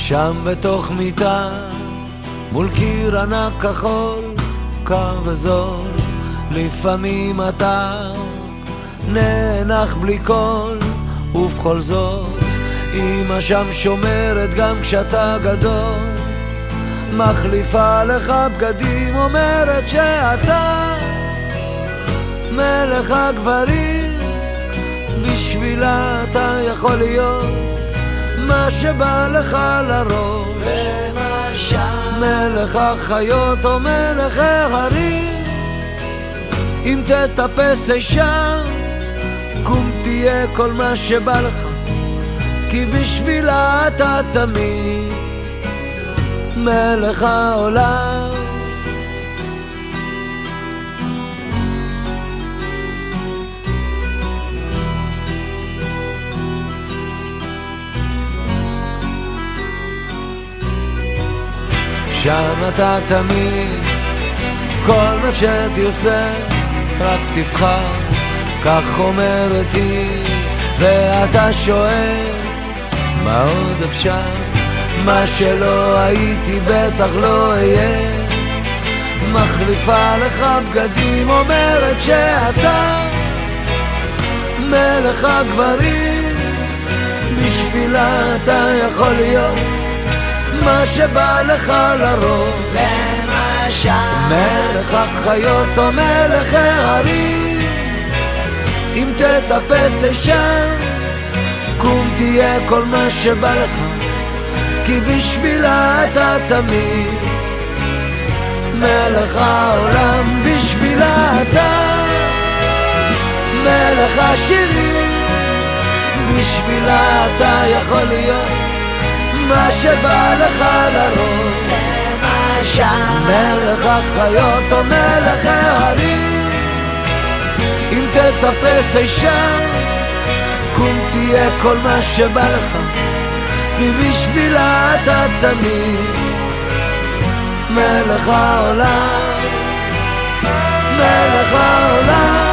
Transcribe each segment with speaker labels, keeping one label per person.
Speaker 1: שם בתוך מיטה מול קיר ענק כחול, קר וזול, לפעמים אתה נאנח בלי קול, ובכל זאת אמא שם שומרת גם כשאתה גדול, מחליפה לך בגדים, אומרת שאתה מלך הגברים, בשבילה אתה יכול להיות מה שבא לך לראש, מלך החיות או מלך ההרים. אם תטפס אישה קום תהיה כל מה שבא לך, כי בשבילה אתה תמיד מלך העולם. שם אתה תמיד כל מה שתרצה רק תבחר, כך אומרת היא, ואתה שואל מה עוד אפשר, מה שלא הייתי בטח לא אהיה, מחליפה לך בגדים, אומרת שאתה מלך הגברים, בשבילה אתה יכול להיות מה שבא לך לראש, למשל מלך החיות או מלך ההרים. אם תטפס אישה קום תהיה כל מה שבא לך, כי בשבילה אתה תמיד מלך העולם, בשבילה אתה מלך השירים, בשבילה אתה יכול להיות מה שבא לך לראש, מלך החיות או מלך ההרים. אם תטפס אישה קום תהיה כל מה שבא לך, כי בשבילה אתה תמיד מלך העולם, מלך העולם.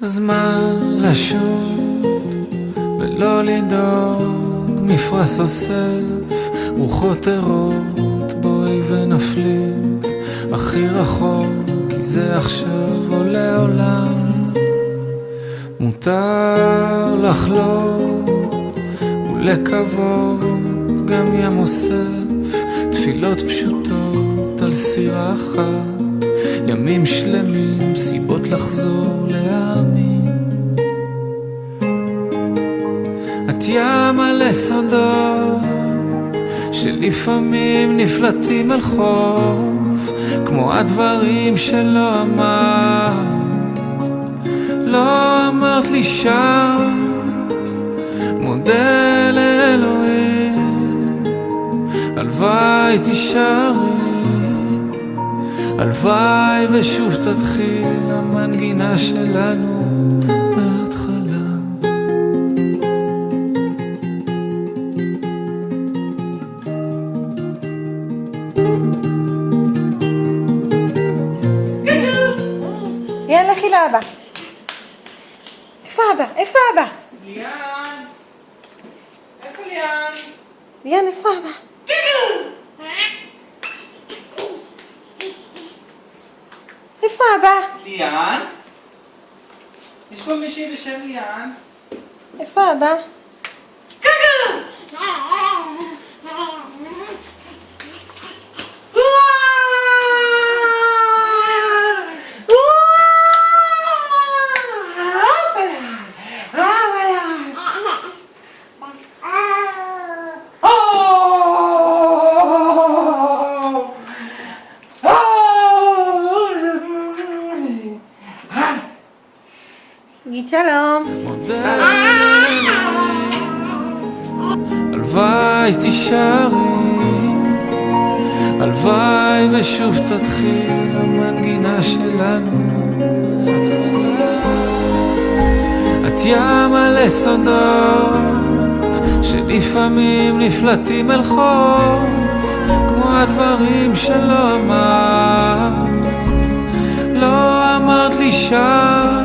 Speaker 2: זמן לשוט ולא לדאוג, מפרס אוסף רוחות ערות, בואי ונפליג הכי רחוק, כי זה עכשיו או לעולם. מותר לחלום ולקוות, גם ים אוסף תפילות פשוטות על סירה אחת, ימים שלמים, סיבות לחזור להאמין. את ים מלא סודות שלפעמים נפלטים על חוף, כמו הדברים שלא אמרת, לא אמרת לי שם, מודה לאלוהים, הלוואי תישארי, הלוואי ושוב תתחיל המנגינה שלנו מההתחלה.
Speaker 3: יאללה, לכי לאבא. איפה אבא? איפה אבא?
Speaker 4: ליאן! איפה ליאן?
Speaker 3: ליאן, איפה אבא? איפה אבא?
Speaker 4: ליאן? יש פה מישהי בשם ליאן?
Speaker 3: איפה אבא? נגיד שלום.
Speaker 2: הלוואי תישארי, הלוואי ושוב תתחיל המנגינה שלנו מההתחלה. את ים מלא סודות שלפעמים נפלטים אל חוף, כמו הדברים שלא אמרת, לא אמרת לי שם.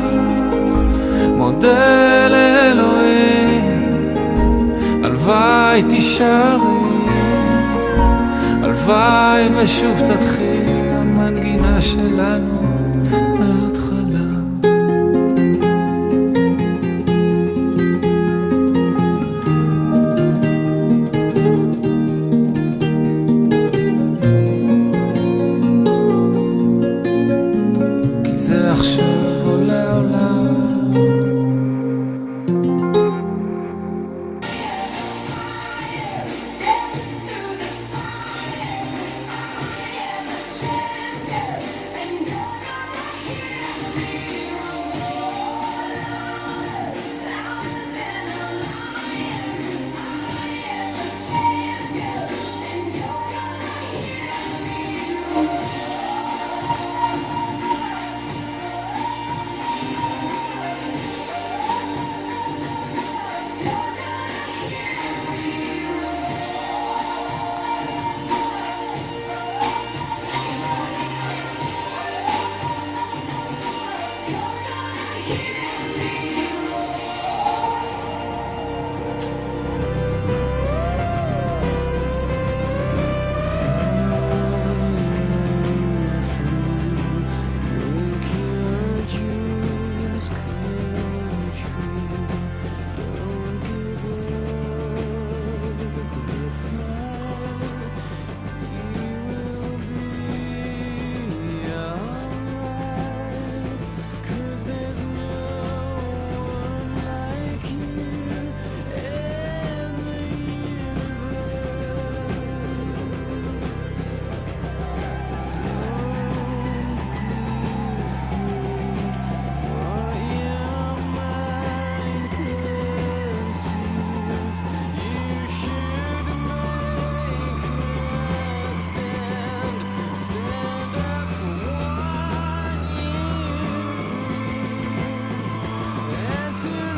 Speaker 2: מודה לאלוהים, הלוואי תישארי, הלוואי ושוב תתחיל המנגינה שלנו מההתחלה. כי זה עכשיו עולה עולם. To